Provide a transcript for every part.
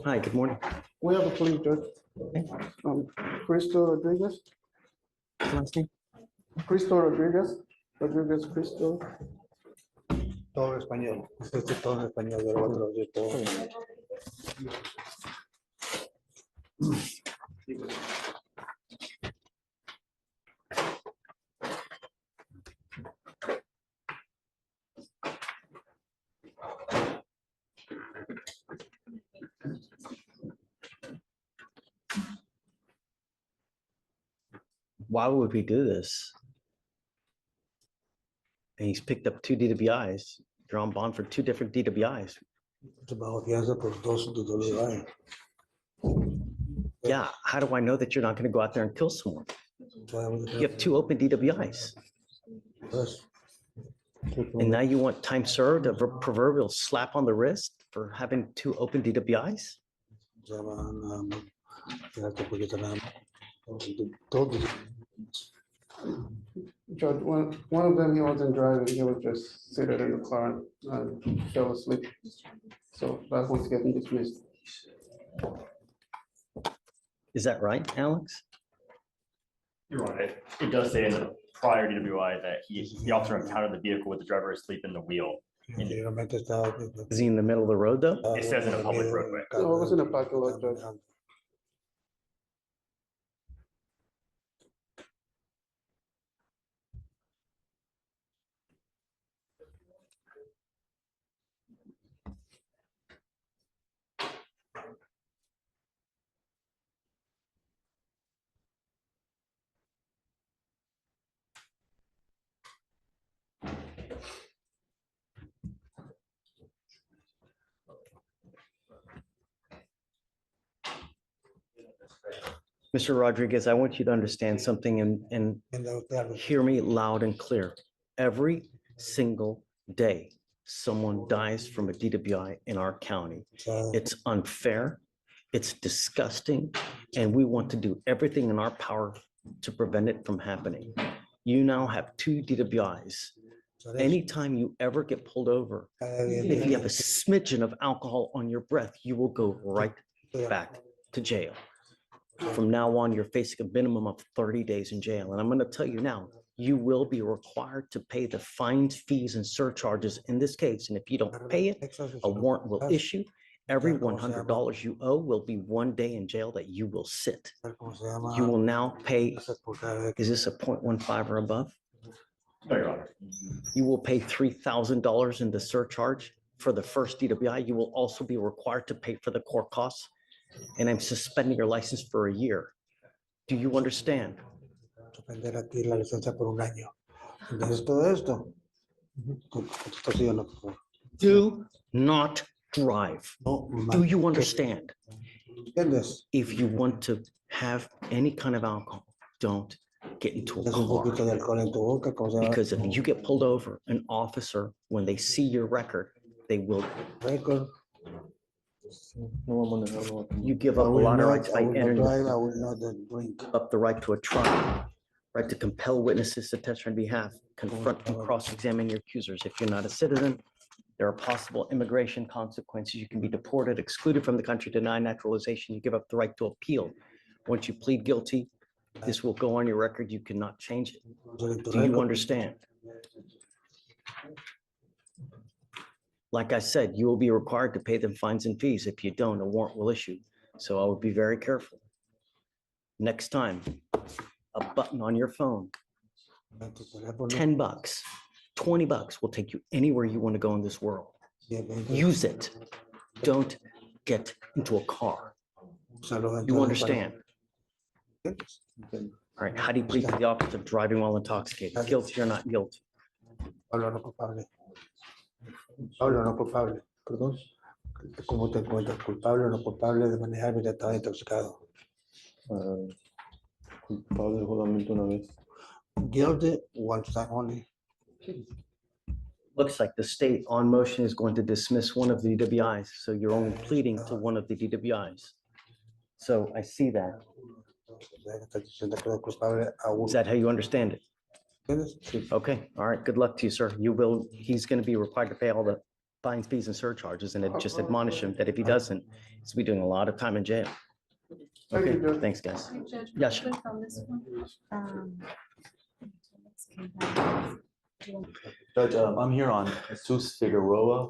Hi, good morning. We have a plea, Judge. Cristo Rodriguez. Last name? Cristo Rodriguez. Rodriguez Cristo. Todo en español. Todo en español. Yo lo voy a traducir todo. Why would we do this? And he's picked up 2 DWIs. You're on bond for 2 different DWIs. Bajo fianza por dos DWI. Yeah, how do I know that you're not going to go out there and kill someone? You have 2 open DWIs. Yes. And now you want time served, a proverbial slap on the wrist for having 2 open DWIs? Judge, one of them, he wasn't driving. He was just sitting in the car and fell asleep. So that one's getting dismissed. Is that right, Alex? You're right. It does say in the prior DWI that the officer encountered the vehicle with the driver asleep in the wheel. Is he in the middle of the road though? It says in a public roadway. No, it was in a parking lot, Judge. Mr. Rodriguez, I want you to understand something and hear me loud and clear. Every single day, someone dies from a DWI in our county. It's unfair, it's disgusting, and we want to do everything in our power to prevent it from happening. You now have 2 DWIs. Anytime you ever get pulled over, if you have a smidgen of alcohol on your breath, you will go right back to jail. From now on, you're facing a minimum of 30 days in jail. And I'm going to tell you now, you will be required to pay the fines, fees, and surcharges in this case. And if you don't pay it, a warrant will issue. Every $100 you owe will be 1 day in jail that you will sit. You will now pay, is this a 0.15 or above? No, Your Honor. You will pay $3,000 in the surcharge for the first DWI. You will also be required to pay for the court costs. And I'm suspending your license for a year. Do you understand? Suspender a ti la licencia por un año. ¿Entiendes todo esto? Esto sí o no, por favor. Do not drive. No, Do you understand? ¿Entiendes? If you want to have any kind of alcohol, don't get into a Es un poquito car. de alcohol en tu boca, ¿cómo se llama? Because if you get pulled over, an officer, when they see your record, they will, Record. you give up a lot of rights by I will not entering drive, I will not drink. up the right to a trial, right to compel witnesses to testify on behalf, confront and cross-examine your accusers. If you're not a citizen, there are possible immigration consequences. You can be deported, excluded from the country, denied naturalization. You give up the right to appeal. Once you plead guilty, this will go on your record. You cannot change it. Do you understand? Like I said, you will be required to pay them fines and fees. If you don't, a warrant will issue. So I would be very careful. Next time, a button on your phone, $10, $20 will take you anywhere you want to go in this world. Use it. Don't get into a car. You understand? All right, how do you plead to the office of driving while intoxicated? Guilty or not guilty? Pablo no culpable. Pablo no culpable. Perdón. ¿Cómo te encuentras? ¿Culpable o no culpable de manejar mientras estaba intoxicado? Culpable solamente una vez. Guilty one time only. Looks like the state on motion is going to dismiss one of the DWIs, so you're only pleading to one of the DWIs. So I see that. Is that how you understand it? Okay, all right, good luck to you, sir. You will, he's going to be required to pay all the fines, fees, and surcharges, and it just admonish him that if he doesn't, he's be doing a lot of time in jail. Thank you, Okay, Judge. thanks, guys. Judge, Yes. real quick on this one. Judge, I'm here on Jesus Figueroa.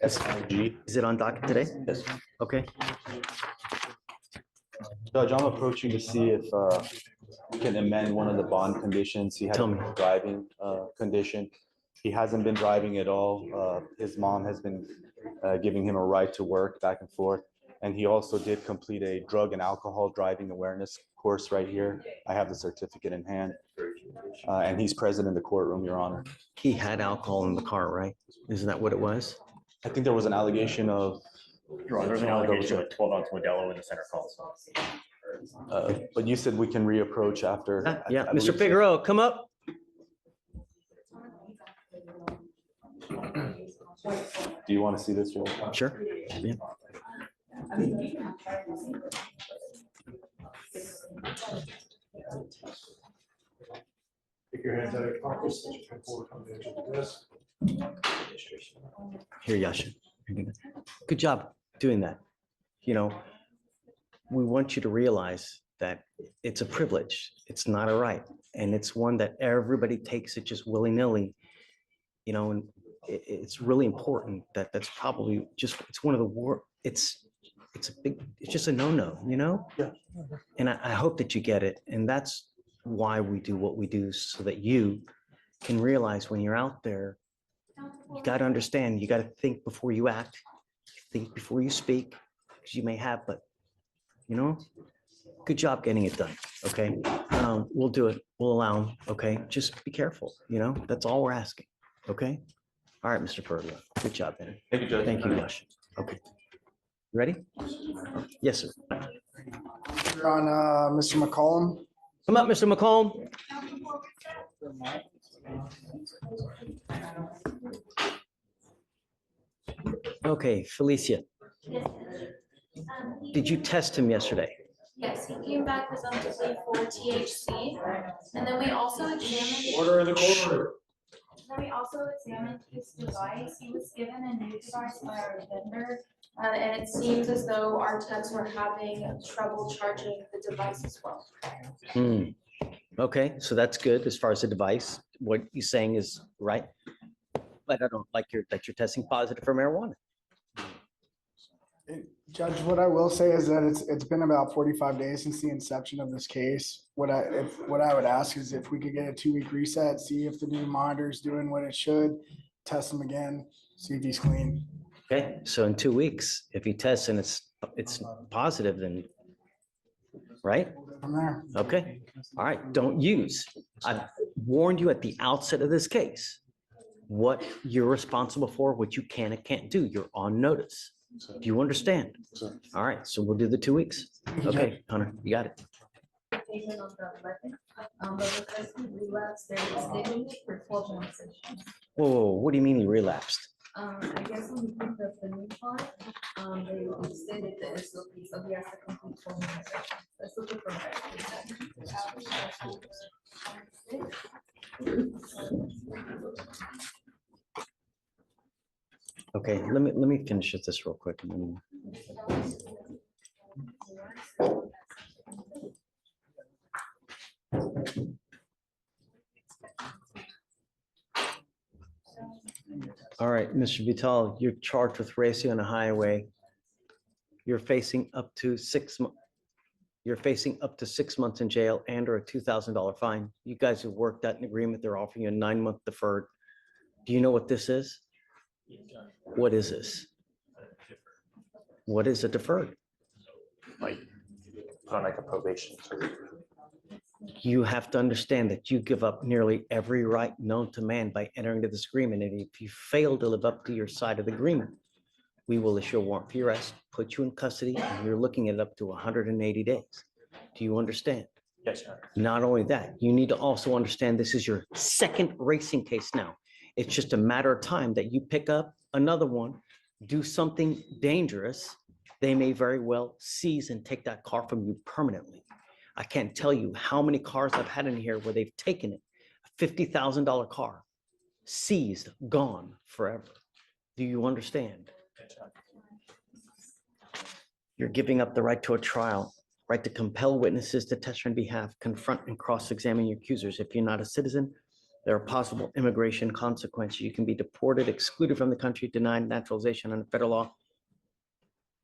SIG. Is it on docket today? Yes. Okay, Judge, I'm approaching to see if we can amend one of the bond conditions. He had Tell me. a driving condition. He hasn't been driving at all. His mom has been giving him a ride to work back and forth. And he also did complete a drug and alcohol driving awareness course right here. I have the certificate in hand. And he's present in the courtroom, Your Honor. he had alcohol in the car, right? Isn't that what it was? I think there was an allegation of, Your Honor, there's an allegation of 12 ounce Modelo in the center console. but you said we can reapproach after. Yeah, I Mr. believe so. Figueroa, come up. Do you want to see this, Judge? Sure. Yeah. Take your hands out of your pockets. Come forward, come to the edge of the desk. Here, Yasha. Good job doing that. You know, we want you to realize that it's a privilege. It's not a right. And it's one that everybody takes it just willy-nilly. You know, and it's really important that that's probably just, it's one of the it's a big, it's just a no-no, you know? Yeah. And I hope that you get it. And that's why we do what we do, so that you can realize when you're out there, you got to understand, you got to think before you act, think before you speak, because you may have, but you know, good job getting it done. Okay. We'll do it. We'll allow them. Okay. Just be careful. You know, that's all we're asking. Okay. All right, Mr. Perla. Good job, man. Thank you, Judge. Thank you, Josh. Okay. Ready? Yes, sir. You're on Mr. McCollum. Come up, Mr. McComb. Okay, Felicia, did you test him yesterday? Yes, he came back presumptively for THC, and then we also examined. Order in the courtroom. Then we also examined his device. He was given a new device by our vendor, and it seems as though our techs were having trouble charging the device as well. Hmm. Okay, so that's good as far as the device. What you're saying is right. But I don't like that you're testing positive for marijuana. Judge, what I will say is that it's been about 45 days since the inception of this case. What I would ask is if we could get a 2-week reset, see if the new monitor's doing what it should, test him again, see if he's clean. Okay, so in 2 weeks, if he tests and it's positive, then, right? From there. Okay, all right, don't use. I warned you at the outset of this case, what you're responsible for, what you can and can't do. You're on notice. Do you understand? All right, so we'll do the 2 weeks. Okay, Hunter, you got it. Statement on the 11th, but because he relapsed, there was statement for 12 months. Whoa, what do you mean he relapsed? I guess when you picked up the new part, they stated the SOP, so he has to complete 12 months. That's looking for Okay, let me finish this real quick. All right, Mr. Vital, you're charged with racing on a highway. You're facing up to 6 months. You're facing up to 6 months in jail and or a $2,000 fine. You guys have worked out an agreement. They're offering you a 9-month deferred. Do you know what this is? What is this? What is a deferred? Like, put on like a probation. You have to understand that you give up nearly every right known to man by entering into this agreement. And if you fail to live up to your side of the agreement, we will issue a warrant for your arrest, put you in custody, and you're looking at up to 180 days. Do you understand? Yes, Your Honor. Not only that, you need to also understand this is your second racing case now. It's just a matter of time that you pick up another one, do something dangerous. They may very well seize and take that car from you permanently. I can't tell you how many cars I've had in here where they've taken it, a $50,000 car, seized, gone forever. Do you understand? You're giving up the right to a trial, right to compel witnesses to testify on behalf, confront and cross-examine your accusers. If you're not a citizen, there are possible immigration consequences. You can be deported, excluded from the country, denied naturalization under federal law.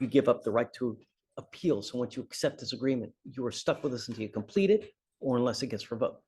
You give up the right to appeal. So once you accept this agreement, you are stuck with us until you complete it or unless it gets revoked.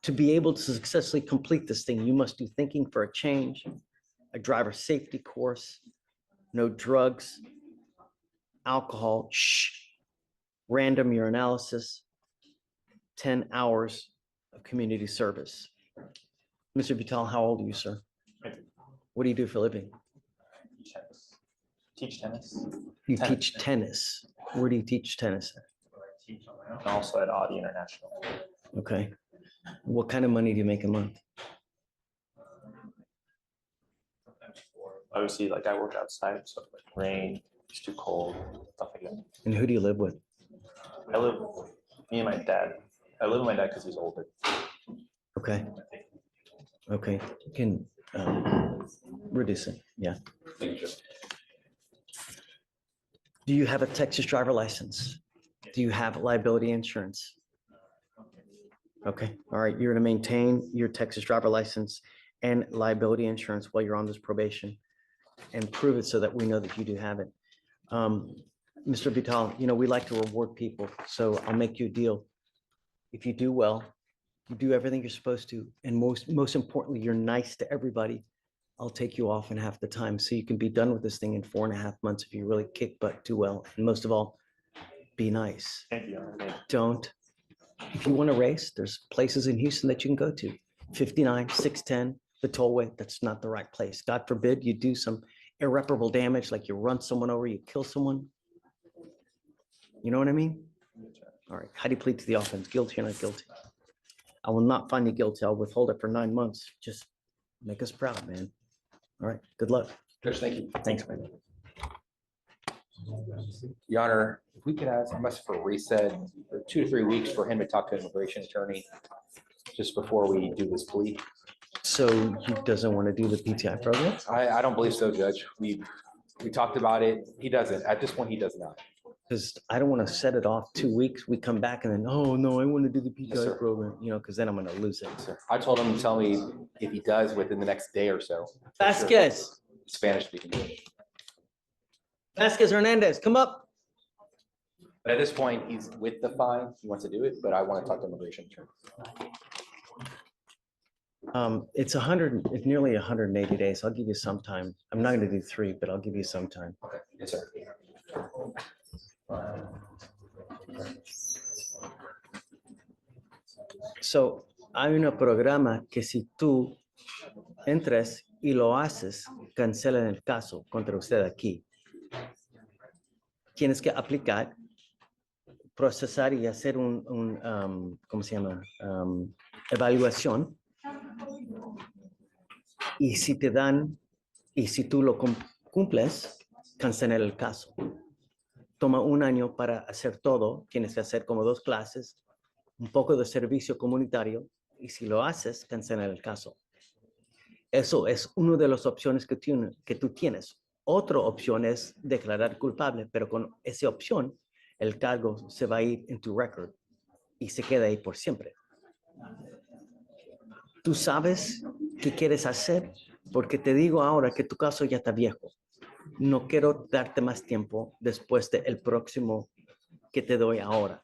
To be able to successfully complete this thing, you must do thinking for a change, a driver safety course, no drugs, alcohol, random urinalysis, 10 hours of community service. Mr. Vital, how old are you, sir? What do you do for a living? Teach tennis. You Tennis. teach tennis. Where do you teach tennis? And also at Audi International. Okay. What kind of money do you make a month? Obviously, like I work outside, so like rain, it's too cold, stuff like that. And who do you live with? Me and my dad. I live with my dad because he's older. Okay. Okay. You can reduce it. Yeah. Do you have a Texas driver license? Do you have liability insurance? Okay. All right. You're going to maintain your Texas driver license and liability insurance while you're on this probation and prove it so that we know that you do have it. Mr. Vital, you know, we like to reward people, so I'll make you a deal. If you do well, you do everything you're supposed to, and most importantly, you're nice to everybody, I'll take you off in half the time so you can be done with this thing in 4.5 months if you really kick butt, do well, and most of all, be nice. Thank you. Don't. If you want to race, there's places in Houston that you can go to. 59, 610, the tollway, that's not the right place. God forbid you do some irreparable damage, like you run someone over, you kill someone. You know what I mean? All right. How do you plead to the offense? Guilty or not guilty? I will not find you guilty. I'll withhold it for 9 months. Just make us proud, man. All right. Good luck. Judge, thank you. Thanks, man. Your Honor, if we could ask, I'm asking for a reset, 2 to 3 weeks for him to talk to an immigration attorney just before we do this plea. So he doesn't want to do the PTI program? I don't believe so, Judge. We talked about it. He doesn't. At this point, he does not. Because I don't want to set it off 2 weeks. We come back and then, oh, no, I want to do the Yes, sir. PTI program, you know, because then I'm going to lose it. I told him to tell me if he does within the next day or so. Vasquez, Spanish speaking. Vasquez Hernandez, come up. But at this point, he's with the fine. He wants to do it, but I want to talk to immigration attorney. It's nearly 180 days. I'll give you some time. I'm not going to do 3, but I'll give you some time. Okay. Yes, sir. So, hay un programa que si tú entras y lo haces, cancelan el caso contra usted aquí. Tienes que aplicar, procesar y hacer ¿cómo se llama? Evaluación. Y si te dan, y si tú lo cumples, cancelar el caso. Toma 1 año para hacer todo. Tienes que hacer como 2 clases, un poco de servicio comunitario, y si lo haces, cancelar el caso. Eso es una de las opciones que tú tienes. Otra opción es declarar culpable, pero con esa opción, el cargo se va a ir en tu record y se queda ahí por siempre. Tú sabes qué quieres hacer, porque te digo ahora que tu caso ya está viejo. No quiero darte más tiempo después del próximo que te doy ahora.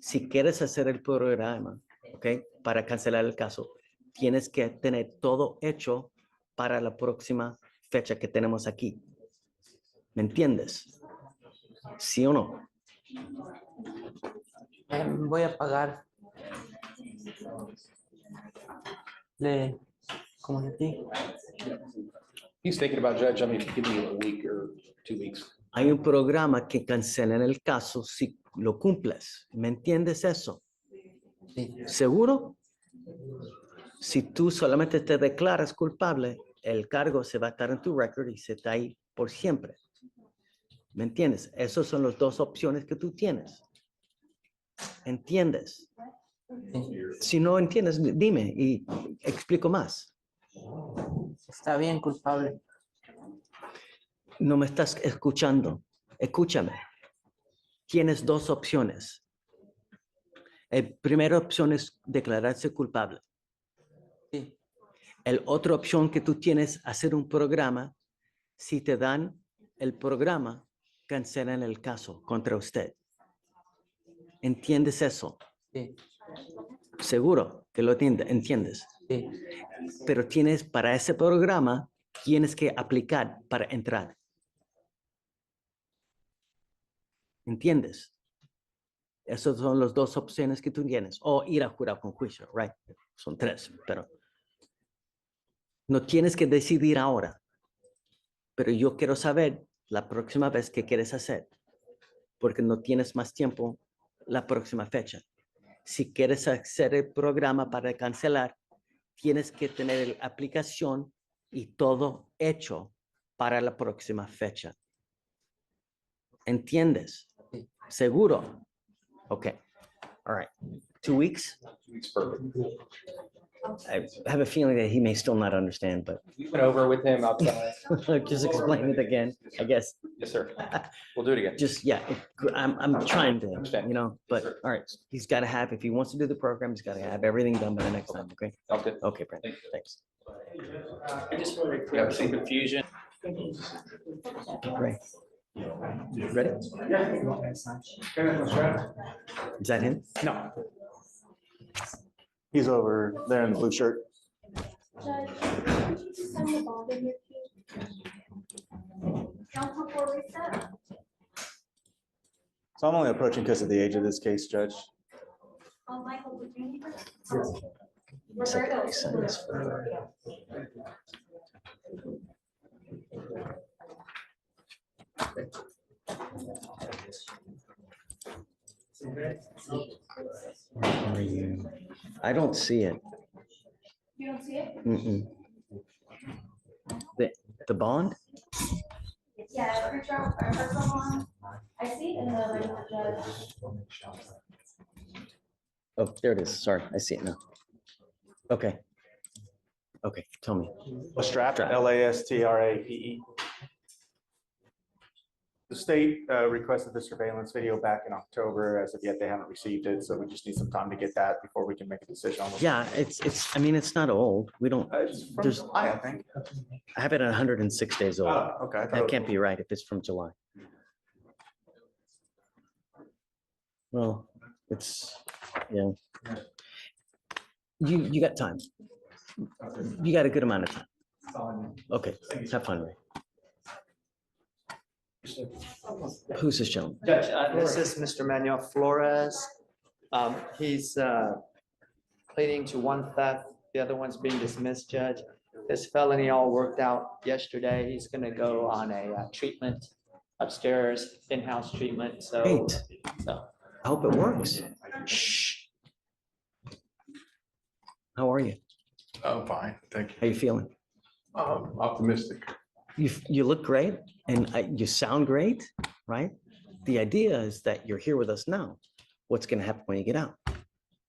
Si quieres hacer el programa, ¿ok? Para cancelar el caso, tienes que tener todo hecho para la próxima fecha que tenemos aquí. ¿Me entiendes? ¿Sí o no? Voy a pagar. ¿Cómo le digo? He's thinking about, Judge, I mean, if you give me a week or 2 weeks. Hay un programa que cancela el caso si lo cumples. ¿Me entiendes eso? Sí. ¿Seguro? Si tú solamente te declaras culpable, el cargo se va a estar en tu record y se está ahí por siempre. ¿Me entiendes? Esas son las 2 opciones que tú tienes. ¿Entiendes? Si no entiendes, dime y explico más. Está bien, culpable. No me estás escuchando. Escúchame. Tienes dos opciones. La primera opción es declararse culpable. Sí. La otra opción que tú tienes es hacer un programa. Si te dan el programa, cancelan el caso contra usted. ¿Entiendes eso? Sí. Seguro que lo entiendes. Sí. Pero para ese programa, tienes que aplicar para entrar. ¿Entiendes? Esas son las dos opciones que tú tienes. O ir a jurar con juicio, right? Son tres, pero no tienes que decidir ahora. Pero yo quiero saber la próxima vez qué quieres hacer, porque no tienes más tiempo la próxima fecha. Si quieres hacer el programa para cancelar, tienes que tener la aplicación y todo hecho para la próxima fecha. ¿Entiendes? Sí. ¿Seguro? Okay. All right. 2 weeks? It's perfect. I have a feeling that he may still not understand, but We went over with him outside. just explain it again, I guess. Yes, sir. We'll do it again. Just, yeah, I'm trying to, Understand. but, sir. all right, he's got to have, if he wants to do the program, he's got to have everything done by the next time, okay? Sounds good. Okay, Brandon, thanks. I just want to clear up some confusion. Great. Ready? Is that him? No. He's over there in the blue shirt. Judge, could you send the bond in your queue? Counsel for reset? So I'm only approaching because of the age of this case, Judge. Michael, would you? Second, send this for- Where are you? I don't see it. You don't see it? Mm-mm. The bond? Yeah, pretrial, or personal bond. I see it in the regular judge. Oh, there it is. Sorry, I see it now. Okay. Okay, tell me. Lastrap, Lastrape. The state requested the surveillance video back in October. As of yet, they haven't received it, so we just need some time to get that before we can make a decision on this. Yeah, I mean, it's not old. We don't, It's from There's- July, I think. I have it at 106 days old. Okay. I thought That it can't was- be right if it's from July. Well, it's, yeah. You got time. You got a good amount of time. Okay, have fun, Ray. Who's this gentleman? Judge, this is Mr. Manuel Flores. He's pleading to one theft, the other one's being dismissed, Judge. His felony all worked out yesterday. He's gonna go on a treatment upstairs, in-house treatment, so. Great. so, I hope it works. Shh. How are you? I'm fine, thank How you feeling? you. Optimistic. You look great and you sound great, right? The idea is that you're here with us now. What's going to happen when you get out?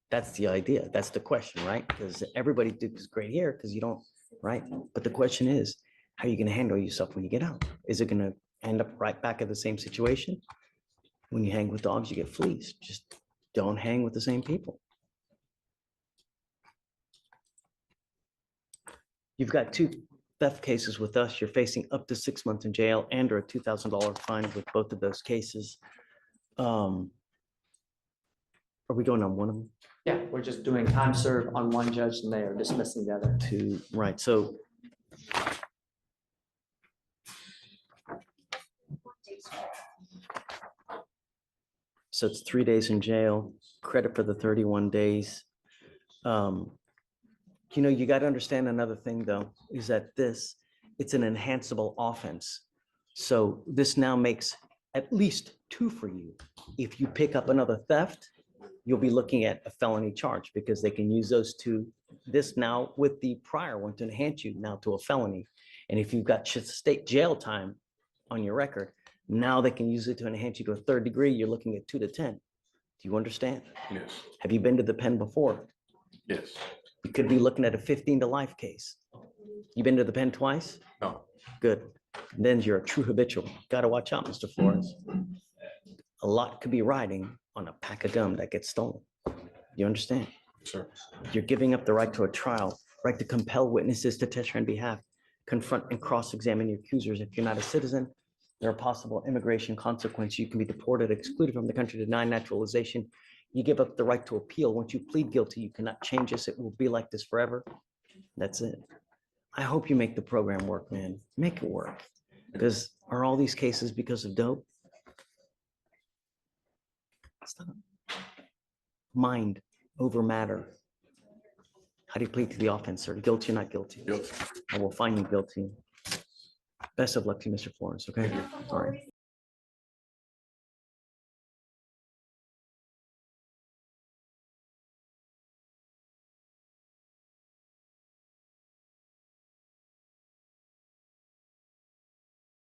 That's the idea. That's the question, right? Because everybody does great here because you don't, right? But the question is, how are you going to handle yourself when you get out? Is it going to end up right back at the same situation? When you hang with dogs, you get fleas. Just don't hang with the same people. You've got 2 theft cases with us. You're facing up to 6 months in jail and or a $2,000 fine with both of those cases. Are we going on one of them? yeah, we're just doing time served on one judge and they are dismissing the other. Two, right, so. So it's 3 days in jail, credit for the 31 days. You know, you got to understand another thing though, is that it's an enhanceable offense. So this now makes at least 2 for you. If you pick up another theft, you'll be looking at a felony charge because they can use those 2, this now with the prior one to enhance you now to a felony. And if you've got state jail time on your record, now they can use it to enhance you to a 3rd degree. You're looking at 2 to 10. Do you understand? Yes, Have you been to the pen before? yes. You could be looking at a 15 to life case. You been to the pen twice? No. Good. Then you're a true habitual. Got to watch out, Mr. Flores. A lot could be riding on a pack of gum that gets stolen. You understand? Sure. You're giving up the right to a trial, right to compel witnesses to testify on behalf, confront and cross-examine your accusers. If you're not a citizen, there are possible immigration consequences. You can be deported, excluded from the country, denied naturalization. You give up the right to appeal. Once you plead guilty, you cannot change this. It will be like this forever. That's it. I hope you make the program work, man. Make it work. Because are all these cases because of dope? Stop. Mind over matter. How do you plead to the offense, sir? Guilty or not guilty? Guilty. I will find you guilty. Best of luck to you, Mr. Flores, okay? All right.